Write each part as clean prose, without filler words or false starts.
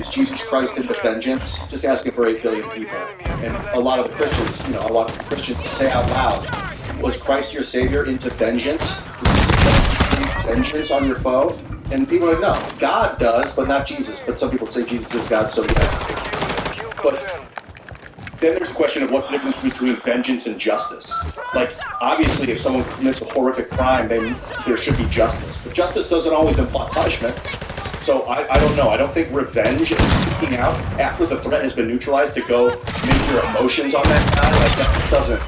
is Jesus Christ into vengeance? Just asking for 8 billion people. And a lot of the Christians, you know, a lot of the Christians say out loud, was Christ your Savior into vengeance? Vengeance on your foe? And people are like, no, God does, but not Jesus. But some people say Jesus is God, so yeah. But then there's the question of what's the difference between vengeance and justice. Like, obviously, if someone commits a horrific crime, then there should be justice. But justice doesn't always imply punishment. So I don't know. I don't think revenge and speaking out after the threat has been neutralized to go make your emotions on that guy, like that doesn't.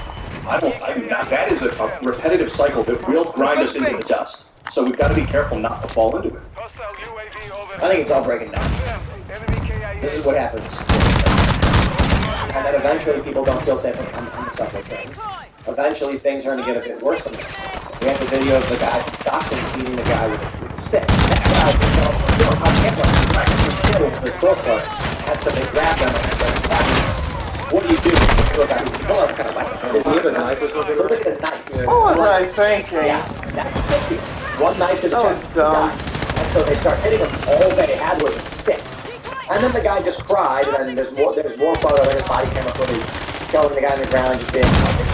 I do not. That is a repetitive cycle that will grind us into the dust. So we've got to be careful not to fall into it. I think it's all breaking down. This is what happens. And then eventually people don't feel safe on the subway trains. Eventually things are going to get a bit worse than this. We have the video of the guy in Stockton beating the guy with a stick. That guy was on camera, with the store clerks. And so they grabbed him and said, what do you do? Look at him. Pull out kind of weapon. Did he have a knife or something? Look at the knife. Yeah. What was I thinking? Yeah, that's 50. One knife to the chest. That was dumb. And so they start hitting him. All they had was a stick. And then the guy just cried, and then there's more photo of his body camera footage showing the guy on the ground just being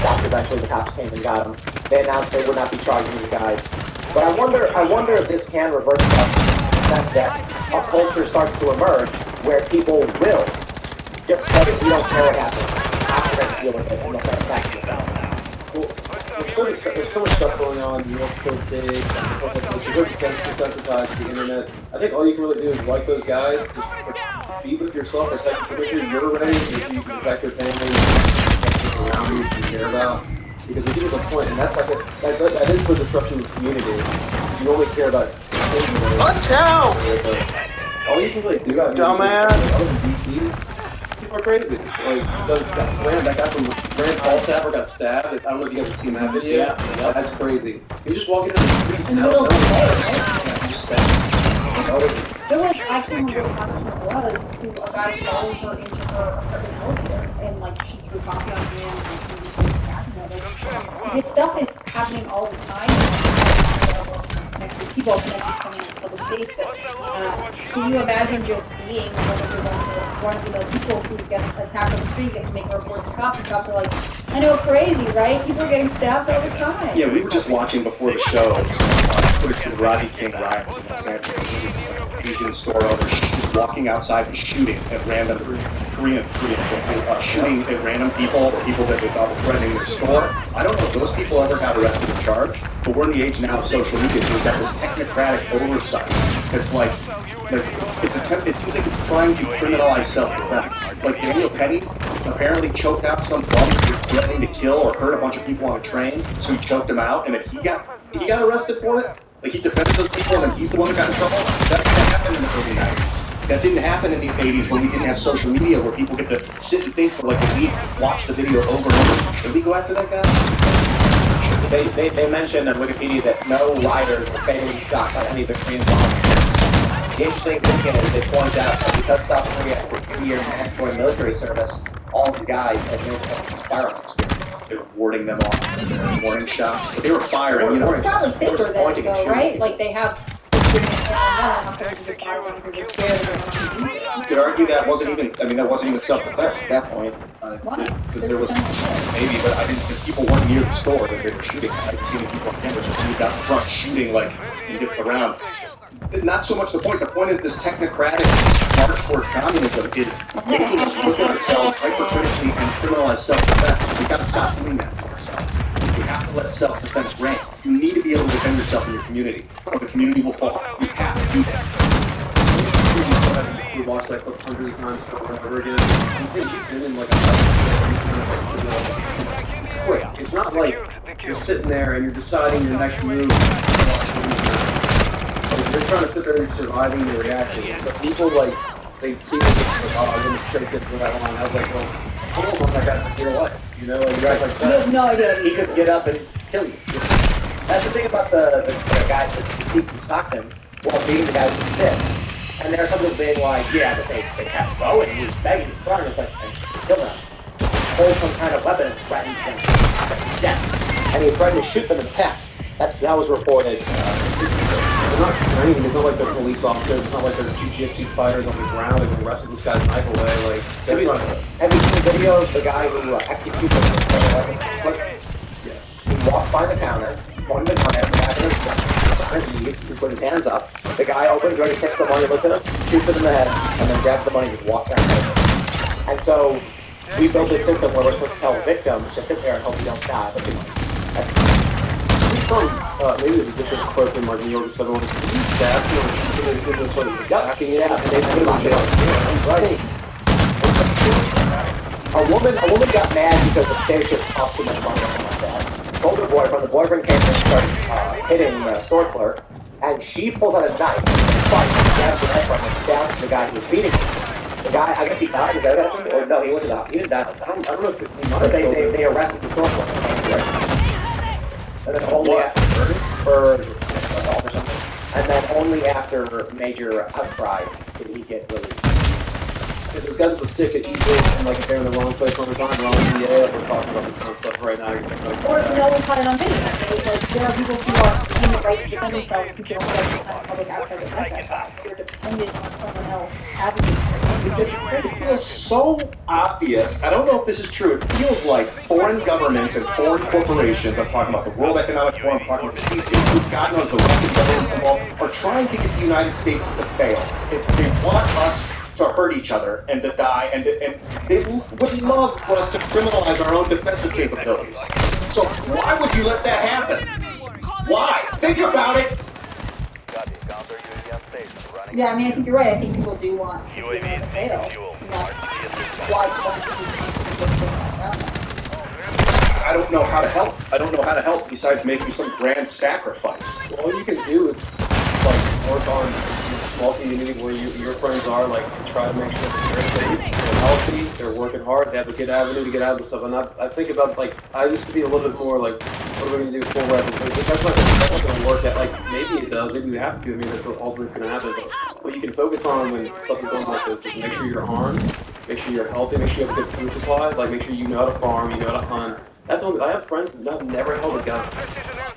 stopped. Eventually the cops came and got him. They announced they would not be charging these guys. But I wonder if this can reverse that. That's that a culture starts to emerge where people will just say we don't care what happens. After they deal with it and they'll start attacking about it. Well, there's so much stuff going on. New York's so big. You're desensitized to the internet. I think all you can really do is like those guys. Just be with yourself. Protect yourself. Make sure you're ready. Make sure you can protect your family, protect people around you you care about. Because we get to a point, and that's like that is the destruction of the community. You only care about. Watch out! All you can really do, I mean, dumbass. Other than DC, people are crazy. Like that guy from Rand Falstaff got stabbed. I don't know if you guys have seen that video. Yeah, that's crazy. You're just walking down the street in the middle of the day, right? Yeah, just stabbed. There was, I can't remember what happened was, a guy followed her into her apartment elevator, and like she threw coffee on him, and she was attacking her. This stuff is happening all the time. People connected coming in public space, but can you imagine just being one of the people who get attacked on the street, get to make reports to cops, and cops are like, I know, crazy, right? People are getting stabbed all the time. Yeah, we were just watching before the show footage of Rodney King riots in Los Angeles. Asian store owner just walking outside and shooting at random shooting at random people that they thought were threatening their store. I don't know if those people ever got arrested and charged, but we're in the age now of social media, so we've got this technocratic oversight. It's like it seems like it's trying to criminalize self-defense. Like Daniel Petty apparently choked out some bum who was threatening to kill or hurt a bunch of people on a train, so he choked him out, and if he got arrested for it, like he defended those people and he's the one that got in trouble. That didn't happen in the early 90s. That didn't happen in the 80s when we didn't have social media where people get to sit and think for like a week, watch the video over and over. Should we go after that guy? They mentioned on Wikipedia that no riders were fatally shot by any of the Korean bombers. The interesting thing is they point out that because South Korea had a 2-year mandatory military service, all these guys had no firearms. They were warding them off. They were warning shots. But they were firing, you know. It's probably safer then, though, right? Like they have. You could argue that wasn't even self-defense at that point. Because there was maybe, but I didn't think people weren't near the store that they were shooting. I didn't see any people on cameras just moved out the front shooting like you get around. Not so much the point. The point is this technocratic march towards communism is making us look at ourselves hypercritically and criminalize self-defense. We've got to stop doing that to ourselves. We have to let self-defense reign. You need to be able to defend yourself in your community, or the community will fall. You have to do that. We watched that clip hundreds of times over and over again. You've been in like it's quick. It's not like you're sitting there and you're deciding your next move. You're trying to sit there and you're surviving the reaction. So people like they see this like, oh, I'm gonna shake it for that long. I was like, well, I don't want that guy for your life. You know, like guys like that. You have no idea. He could get up and kill you. That's the thing about the guy that seeks to stop him while beating the guy with the stick. And there are some people being like, yeah, but they have to go and he's begging his front. It's like, kill them. Hold some kind of weapon and threaten them to death. And he threatened to shoot them in the past. That was reported. they're not training. It's not like they're police officers. It's not like they're jiu-jitsu fighters on the ground and wrestling this guy's knife away. Like, they're not. Have you seen the video of the guy who executed him? Yeah. He walked by the counter, one the counter, he put his hands up. The guy opens, ready to take the money, looked at him, shoots it in the head, and then grabs the money and just walks out. And so we built this system where we're supposed to tell the victims, just sit there and hope you don't die. But Maybe there's a different quote than like New York 7. These stats, so they did this one. yeah, and they put him on right. A woman got mad because the station cost too much money or something like that. Told her boyfriend, the boyfriend came and started hitting the store clerk, and she pulls out a knife, fights, and grabs the knife from him, stabs the guy who was beating him. The guy, I guess he died, is that what happened? Or no, he went to the, he didn't die. I don't know if he might But have they arrested the store clerk. And then only after, for assault or something. And then only after major outcry did he get released. If those guys with the stick at easily, and like if they're in the wrong place, wrong time, wrong EA, we're talking about this kind of stuff right now. Or no one caught it on video. It's like there are people who are in the right to defend themselves who don't get the kind of public access to defend themselves. They're dependent on someone else advocating. It feels so obvious. I don't know if this is true. It feels like foreign governments and foreign corporations, I'm talking about the World Economic Forum, I'm talking about the CCP, God knows the Western governments involved, are trying to get the United States to fail. They want us to hurt each other and to die, and they would love for us to criminalize our own defensive capabilities. So why would you let that happen? Why? Think about it. Yeah, I mean, I think you're right. I think people do want to see them fail. And that's why people around that. I don't know how to help. I don't know how to help besides making some grand sacrifice. All you can do is like work on a small community where your friends are, like try to make sure that they're safe, they're healthy, they're working hard, they have a good avenue to get out of this stuff. And I think about, like, I used to be a little bit more like, what are we gonna do full rapid? That's not gonna work out. Like, maybe it does, maybe we have to. I mean, that's what ultimately gonna happen. But what you can focus on when stuff is going like this is make sure you're armed, make sure you're healthy, make sure you have a good food supply, like make sure you know how to farm, you know how to hunt. That's all. I have friends that have never held a gun.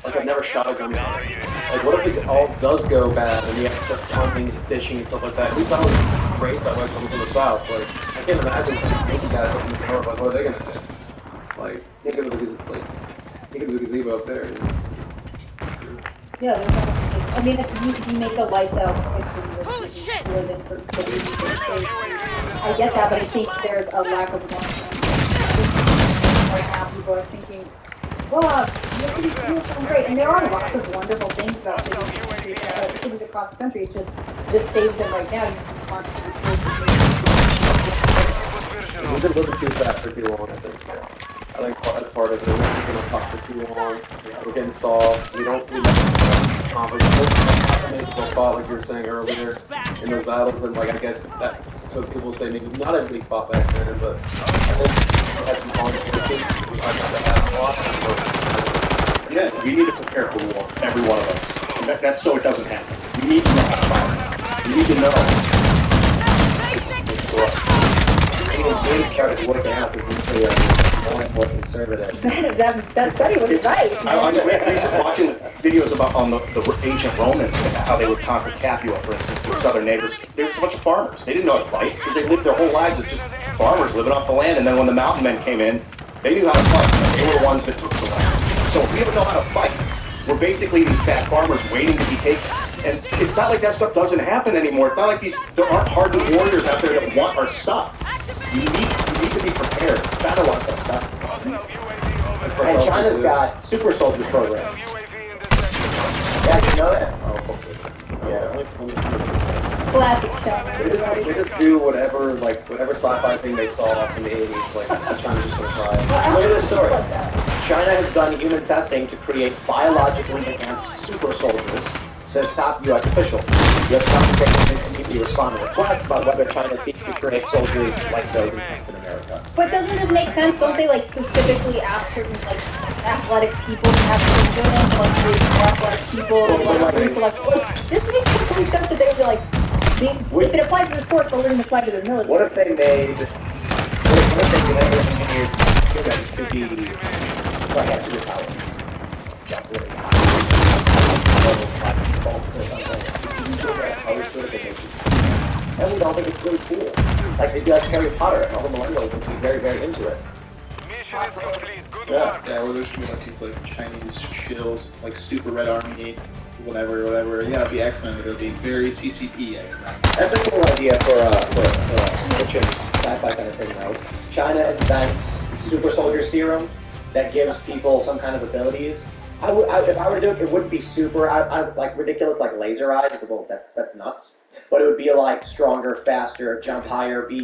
Like, I've never shot a gun. Like, what if it all does go bad and you have to start hunting, fishing, and stuff like that? At least I was raised that way coming from the South. Like, I can't imagine some Yankee guys up in the north. Like, what are they gonna do? Like, think of the gazebo up there. Yeah, there's nothing. I mean, if you make a lifestyle choice for you live in certain cities, I get that, but I think there's a lack of long-term. Right now, people are thinking, well, cities are great, and there are lots of wonderful things about cities across the country. It's just this saves them right now. You can constantly. We've been living too fast for too long, I think. I think that's part of it. We're going to talk for too long. We're getting soft. We don't confidence. Fought, like you were saying earlier, in those battles, and like I guess that's what people say. Maybe not everybody fought back then, but I think we had some conflicts. I got to have a lot. Yeah, we need to prepare for war, every one of us. And that's so it doesn't happen. We need to know how to fight. We need to know. They started working out because they are more and more conservative. that study was right. I was watching videos about on the ancient Romans, how they would conquer Capua, for instance, their southern neighbors. There's a bunch of farmers. They didn't know how to fight because they lived their whole lives as just farmers living off the land. And then when the mountain men came in, they knew how to fight. They were the ones that took the land. So if we don't know how to fight, we're basically these bad farmers waiting to be taken. And it's not like that stuff doesn't happen anymore. It's not like there aren't hardened warriors out there that want our stuff. You need to be prepared. Battle on that stuff. And China's got super soldier programs. Yeah, you know that? Oh, yeah. Classic China. They just do whatever sci-fi thing they saw in the 80s. Like, China's just gonna try. Look at this story. China has done human testing to create biologically enhanced super soldiers, says top U.S. official. U.S. Conservation Committee responded to requests about whether China seeks to create soldiers like those in America. But doesn't this make sense? Don't they specifically ask certain athletic people to have children, athletic people, this makes complete sense that they would be like, if it applies to the sports, they'll learn to apply to the military. What if they made? What if they engineered humans to be like a superpower? Just really high. bolts or something. And we all think it's really cool. Like they'd be like Harry Potter, and all the millennials would be very, very into it. Yeah, where there should be like these like Chinese shills, like super red army, whatever. Yeah, it'd be X-Men, but it'd be very CCP X-Men. That's a cool idea for fiction, sci-fi kind of thing, though. China invents super soldier serum that gives people some kind of abilities. If I were to do it, it wouldn't be super like ridiculous, like laser eyes. Well, that's nuts. But it would be like stronger, faster, jump higher, be